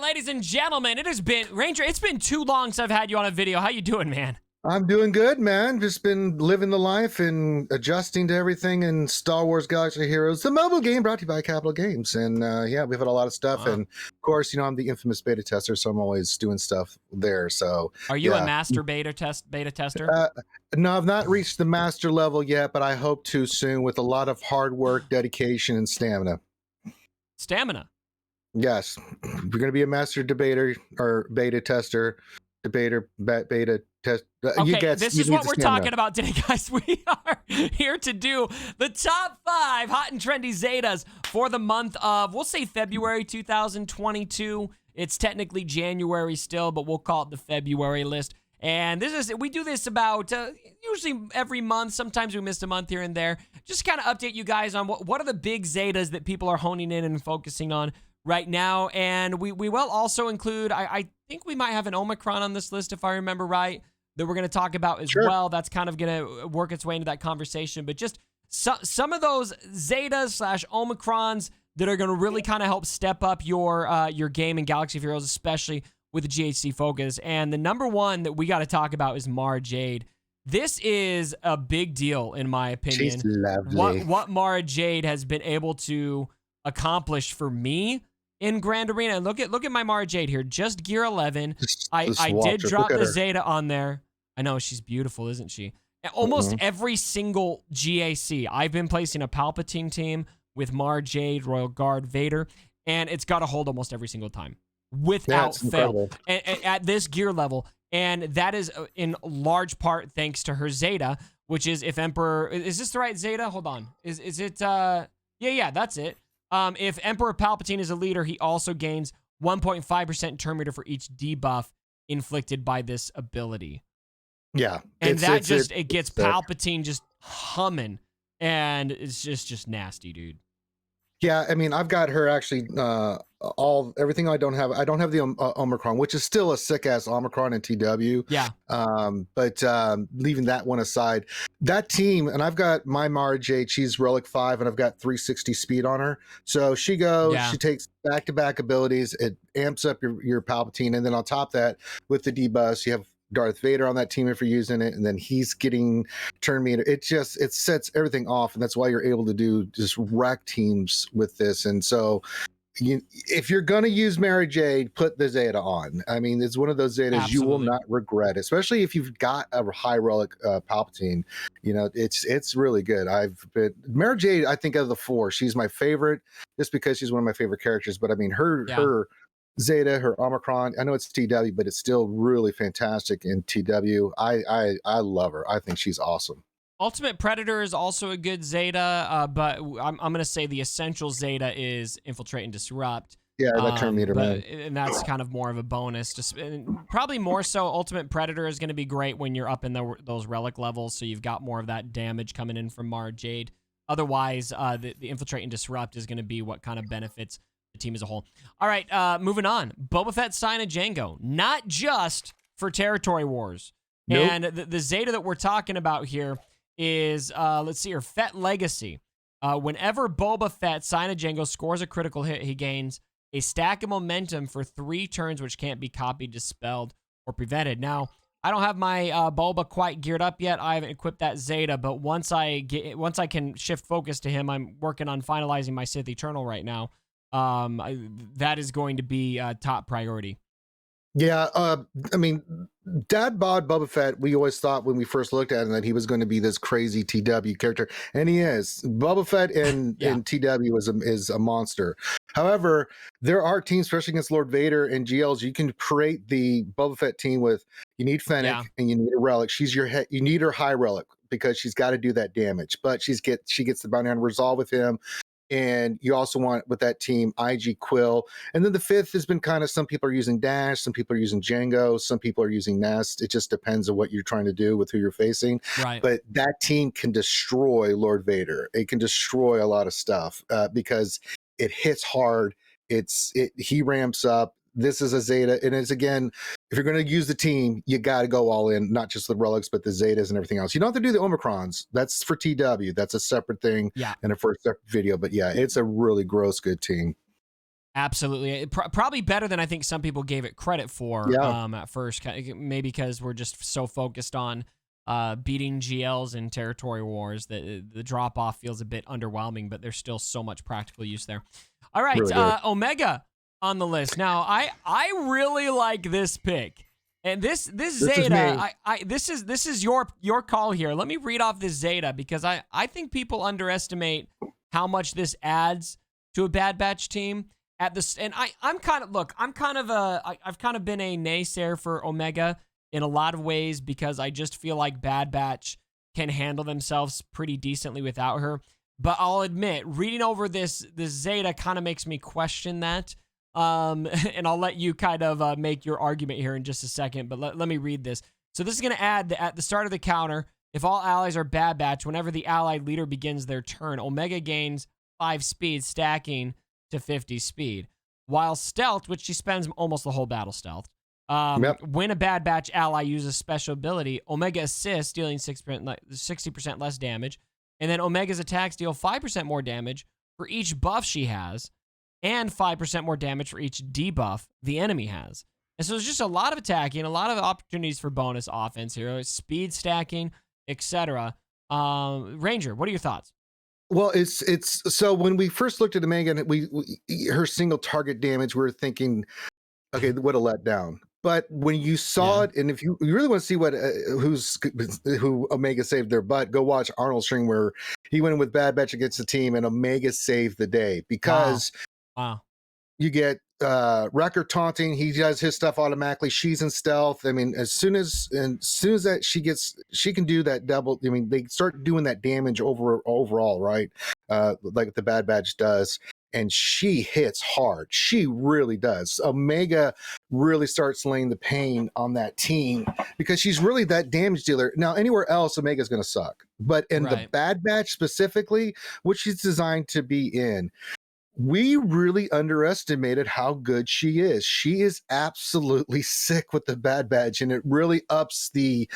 ladies and gentlemen, it has been, Ranger, it's been too long since I've had you on a video. How you doing, man? I'm doing good, man. Just been living the life and adjusting to everything in Star Wars Galaxy of Heroes, the mobile game brought to you by Capital Games. And yeah, we've had a lot of stuff. Wow. And of course, you know, I'm the infamous beta tester, so I'm always doing stuff there. So are you a master beta tester? No, I've not reached the master level yet, but I hope to soon with a lot of hard work, dedication, and stamina. Stamina? Yes. We're going to be a master debater or beta tester. Debater, beta test. Okay, this is what we're talking about today, guys. We are here to do the top 5 hot and trendy Zetas for the month of, we'll say February 2022. It's technically January still, but we'll call it the February list. And we do this about usually every month. Sometimes we miss a month here and there. Just kind of update you guys on what are the big Zetas that people are honing in and focusing on right now. And we will also include, I think we might have an Omicron on this list, if I remember right, that we're going to talk about as well. That's kind of going to work its way into that conversation. But just some of those Zetas / Omicrons that are going to really kind of help step up your game in Galaxy of Heroes, especially with the GHC focus. And the number one that we got to talk about is Mara Jade. This is a big deal, in my opinion. She's lovely. What Mara Jade has been able to accomplish for me in Grand Arena. And look at my Mara Jade here. Just gear 11. I did drop the Zeta on there. I know, she's beautiful, isn't she? Almost every single GAC, I've been placing a Palpatine team with Mara Jade, Royal Guard, Vader, and it's got to hold almost every single time without fail at this gear level. And that is in large part thanks to her Zeta, which is if Emperor, is this the right Zeta? Hold on. Is it, yeah, that's it. If Emperor Palpatine is a leader, he also gains 1.5% turn meter for each debuff inflicted by this ability. Yeah. And it gets Palpatine just humming, and it's just nasty, dude. Yeah, I mean, I've got her actually everything I don't have the Omicron, which is still a sick ass Omicron in TW. Yeah. But leaving that one aside, that team, and I've got my Mara Jade, she's Relic 5, and I've got 360 speed on her. So she goes, she takes back-to-back abilities, it amps up your Palpatine, and then on top of that, with the debuffs, you have Darth Vader on that team if you're using it, and then he's getting turn meter. It sets everything off, and that's why you're able to do just wreck teams with this. And so if you're gonna use Mara Jade, put the Zeta on. I mean, it's one of those Zetas you will not regret, especially if you've got a high relic Palpatine. You know, it's really good. Mara Jade, I think of the 4, she's my favorite just because she's one of my favorite characters. But I mean, her Zeta, her Omicron, I know it's TW, but it's still really fantastic in TW. I love her. I think she's awesome. Ultimate Predator is also a good Zeta, but I'm going to say the essential Zeta is Infiltrate and Disrupt. Yeah, that turn meter, man. And that's kind of more of a bonus. Probably more so, Ultimate Predator is going to be great when you're up in those relic levels, so you've got more of that damage coming in from Mara Jade. Otherwise, the Infiltrate and Disrupt is going to be what kind of benefits the team as a whole. All right, moving on. Boba Fett, Sign of Django, not just for territory wars. Nope. And the Zeta that we're talking about here is, let's see here, Fett Legacy. Whenever Boba Fett, Sign of Django, scores a critical hit, he gains a stack of momentum for 3 turns, which can't be copied, dispelled, or prevented. Now, I don't have my Boba quite geared up yet. I haven't equipped that Zeta, but once I can shift focus to him, I'm working on finalizing my Sith Eternal right now. That is going to be top priority. Yeah, I mean, Dad bod Boba Fett, we always thought when we first looked at him that he was going to be this crazy TW character, and he is. Boba Fett in TW is a monster. However, there are teams, especially against Lord Vader and GLs, you can create the Boba Fett team with, you need Fennec and you need a relic. You need her high relic because she's got to do that damage, but she gets the bounty on resolve with him. And you also want with that team IG Quill. And then the 5th has been kind of, some people are using Dash, some people are using Django, some people are using Nest. It just depends on what you're trying to do with who you're facing. Right. But that team can destroy Lord Vader. It can destroy a lot of stuff because it hits hard. He ramps up. This is a Zeta, and it's, again, if you're going to use the team, you got to go all in, not just the relics, but the Zetas and everything else. You don't have to do the Omicrons. That's for TW. That's a separate thing and a first separate video. But yeah, it's a really gross good team. Absolutely. Probably better than I think some people gave it credit for at first. Maybe because we're just so focused on beating GLs in territory wars that the drop-off feels a bit underwhelming, but there's still so much practical use there. All right, really Omega on the list. Now, I really like this pick. And this Zeta, this is your call here. Let me read off this Zeta because I think people underestimate how much this adds to a Bad Batch team. I've kind of been a naysayer for Omega in a lot of ways because I just feel like Bad Batch can handle themselves pretty decently without her. But I'll admit, reading over this Zeta kind of makes me question that. And I'll let you kind of make your argument here in just a second, but let me read this. So this is going to add that at the start of the counter, if all allies are Bad Batch, whenever the allied leader begins their turn, Omega gains 5 speed, stacking to 50 speed. While stealth, which she spends almost the whole battle stealth, when a Bad Batch ally uses special ability, Omega assists, dealing 60% less damage, and then Omega's attacks deal 5% more damage for each buff she has, and 5% more damage for each debuff the enemy has. And so there's just a lot of attacking, a lot of opportunities for bonus offense here, speed stacking, etc. Ranger, what are your thoughts? Well, it's so when we first looked at Omega and we her single target damage, we were thinking, okay, what a letdown. But when you saw it, and if you really want to see what who Omega saved their butt, go watch Arnold's stream where he went in with Bad Batch against the team, and Omega saved the day because you get Wrecker taunting. He does his stuff automatically. She's in stealth. I mean, as soon as that she can do that double. I mean, they start doing that damage overall, right? Like the Bad Batch does. And she hits hard. She really does. Omega really starts laying the pain on that team because she's really that damage dealer. Now, anywhere else, Omega's going to suck. But in the Bad Batch specifically, which she's designed to be in, we really underestimated how good she is. She is absolutely sick with the Bad Batch, and it really ups the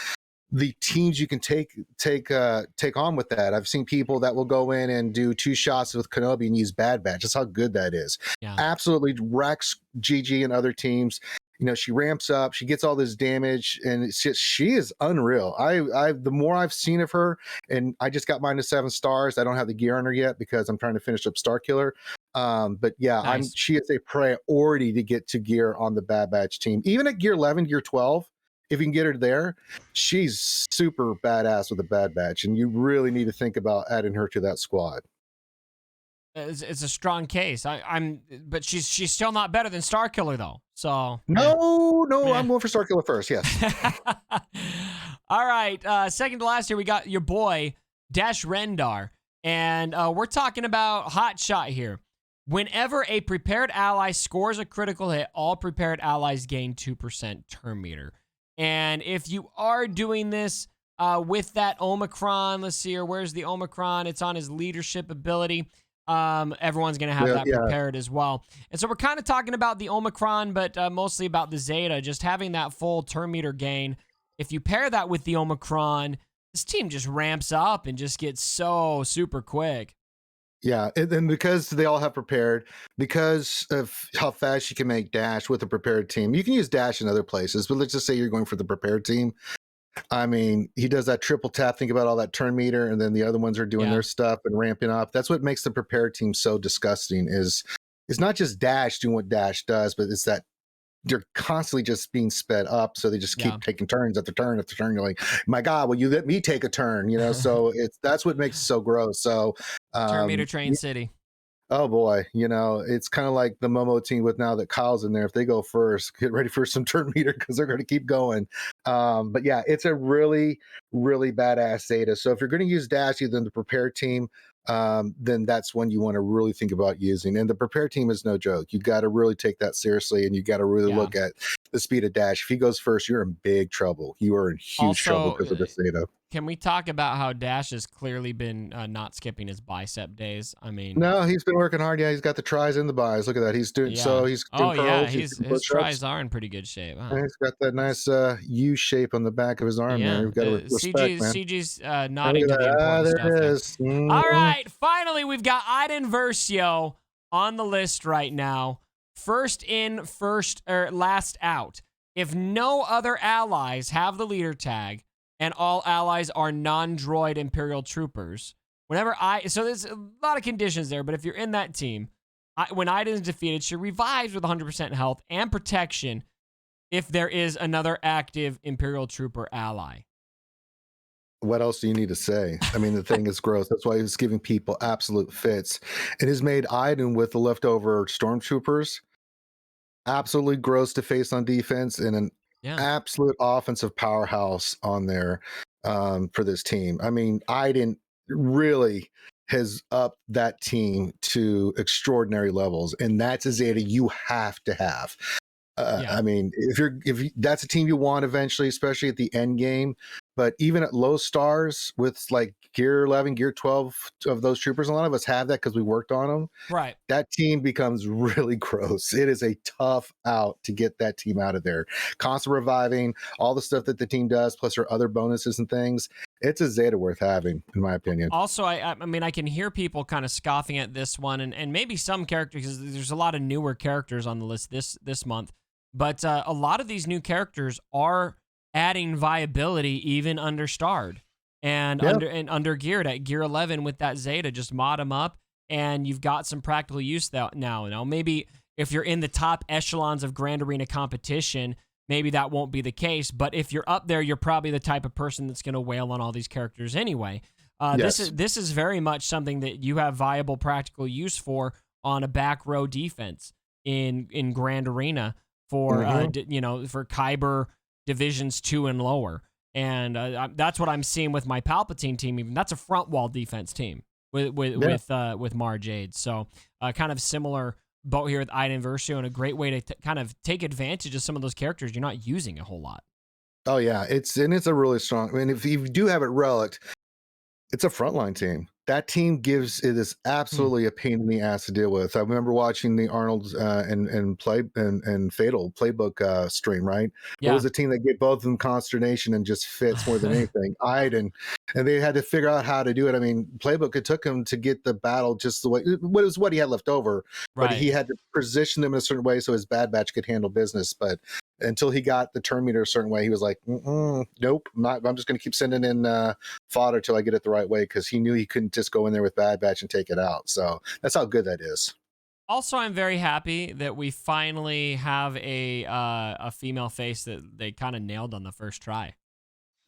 teams you can take on with that. I've seen people that will go in and do 2 shots with Kenobi and use Bad Batch. That's how good that is. Yeah. Absolutely wrecks GG and other teams. You know, she ramps up, she gets all this damage, and it's just, she is unreal. I the more I've seen of her, and I just got mine to 7 stars. I don't have the gear on her yet because I'm trying to finish up Starkiller. But yeah, nice. She is a priority to get to gear on the Bad Batch team. Even at gear 11, gear 12, if you can get her there, she's super badass with a Bad Batch, and you really need to think about adding her to that squad. It's a strong case. But she's still not better than Starkiller though. So no, I'm going for Starkiller first. Yes. All right. Second to last here, we got your boy Dash Rendar, and we're talking about hot shot here. Whenever a prepared ally scores a critical hit, all prepared allies gain 2% turn meter. And if you are doing this with that Omicron, let's see here, where's the Omicron? It's on his leadership ability. Everyone's going to have that prepared as well. And so we're kind of talking about the Omicron, but mostly about the Zeta, just having that full turn meter gain. If you pair that with the Omicron, this team just ramps up and just gets so super quick. Yeah, and because they all have prepared, because of how fast you can make Dash with a prepared team, you can use Dash in other places, but let's just say you're going for the prepared team. I mean, he does that triple tap, think about all that turn meter, and then the other ones are doing their stuff and ramping up. That's what makes the prepared team so disgusting is it's not just Dash doing what Dash does, but it's that they're constantly just being sped up, so they just keep taking turns after turn after turn. You're like, my God, will you let me take a turn? You know, so that's what makes it so gross. So turn meter train city. Oh boy, you know, it's kind of like the Momo team with now that Kyle's in there. If they go first, get ready for some turn meter because they're going to keep going. But yeah, it's a really, really badass Zeta. So if you're going to use Dash either in the prepared team, then that's one you want to really think about using. And the prepared team is no joke. You got to really take that seriously, and you got to really look at the speed of Dash. If he goes first, you're in big trouble. You are in huge trouble because of the Zeta. Can we talk about how Dash has clearly been not skipping his bicep days? I mean, no, he's been working hard. Yeah, he's got the tris and the bis. Look at that. He's doing he's doing curls, his tris are in pretty good shape. Huh? And he's got that nice U shape on the back of his arm there. You've got to respect, man. CG's nodding to the important stuff. There it is. All right, finally we've got Iden Versio on the list right now. first in, first or last out. If no other allies have the leader tag and all allies are non-droid Imperial troopers, so there's a lot of conditions there, but if you're in that team, when Iden is defeated, she revives with 100% health and protection if there is another active Imperial trooper ally. What else do you need to say? I mean, the thing is gross. That's why he was giving people absolute fits. It has made Iden with the leftover stormtroopers absolutely gross to face on defense and an absolute offensive powerhouse on there for this team. I mean, Iden really has upped that team to extraordinary levels, and that's a Zeta you have to have. I mean, if that's a team you want eventually, especially at the end game, but even at low stars with like gear 11, gear 12 of those troopers, a lot of us have that because we worked on them. Right. That team becomes really gross. It is a tough out to get that team out of there. Constant reviving, all the stuff that the team does, plus her other bonuses and things. It's a Zeta worth having, in my opinion. Also, I mean, I can hear people kind of scoffing at this one, and maybe some characters, because there's a lot of newer characters on the list this month. But a lot of these new characters are adding viability even under starred and under geared at gear 11 with that Zeta. Just mod them up, and you've got some practical use now. Now, maybe if you're in the top echelons of Grand Arena competition, maybe that won't be the case. But if you're up there, you're probably the type of person that's going to wail on all these characters anyway. This is very much something that you have viable practical use for on a back row defense in Grand Arena. For for Kyber divisions 2 and lower, and that's what I'm seeing with my Palpatine team. Even that's a front wall defense team with Mara Jade. So kind of similar boat here with Iden Versio, and a great way to kind of take advantage of some of those characters you're not using a whole lot. Oh yeah, it's a really strong. I mean, if you do have it relic, it's a frontline team. That team gives it is absolutely a pain in the ass to deal with. I remember watching the Arnold and Fatal playbook stream. Right, it was a team that gave both of them consternation and just fits more than anything. Iden, and they had to figure out how to do it. I mean, playbook it took him to get the battle just the way what he had left over, but he had to position them in a certain way so his Bad Batch could handle business. But until he got the turn meter a certain way, he was like, nope, I'm just going to keep sending in fodder till I get it the right way, because he knew he couldn't just go in there with Bad Batch and take it out. So that's how good that is. Also, I'm very happy that we finally have a female face that they kind of nailed on the first try.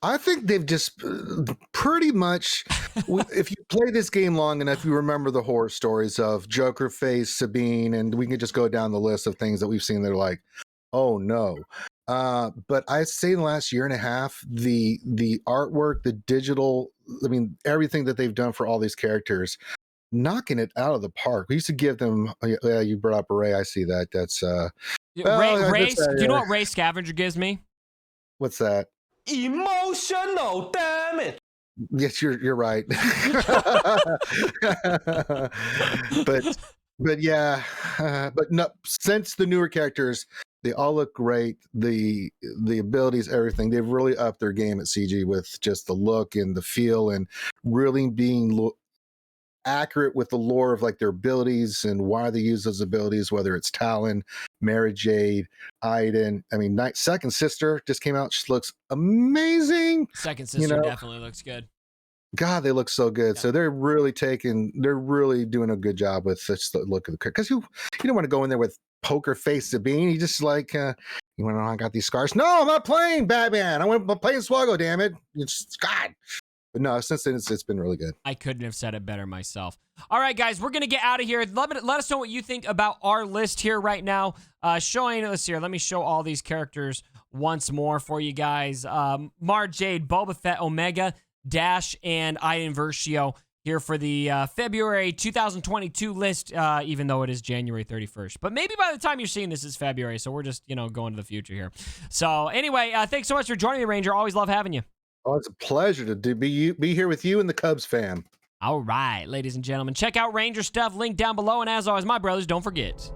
I think they've just pretty much, if you play this game long enough, you remember the horror stories of Joker face, Sabine, and we can just go down the list of things that we've seen that are like, oh no. But I say in the last year and a half, the artwork, the digital, I mean, everything that they've done for all these characters, knocking it out of the park. We used to give them, you brought up Ray, I see that. That's Ray, do you know what Ray Scavenger gives me? What's that? Emotional, damn it. Yes, you're right. but yeah, but no, since the newer characters, they all look great. The abilities, everything, they've really upped their game at CG with just the look and the feel, and really being accurate with the lore of like their abilities and why they use those abilities, whether it's Talon, Mara Jade, Iden. I mean, Second Sister just came out. She looks amazing. Second Sister definitely looks good. God, they look so good. Yeah. So they're really doing a good job with such the look of the character. Because you don't want to go in there with poker face Sabine. You just like, you want to know I got these scars? No, I'm not playing Batman. I'm playing Swaggo, damn it. It's God. But no, since then, it's been really good. I couldn't have said it better myself. All right, guys, we're going to get out of here. Let us know what you think about our list here right now. Let's see here. Let me show all these characters once more for you guys. Mara Jade, Boba Fett, Omega, Dash, and Iden Versio here for the February 2022 list, even though it is January 31st. But maybe by the time you're seeing this is February, so we're just, going to the future here. So anyway, thanks so much for joining me, Ranger. Always love having you. Oh, it's a pleasure to be here with you and the Cubs fam. All right, ladies and gentlemen, check out Ranger stuff, link down below. And as always, my brothers, don't forget,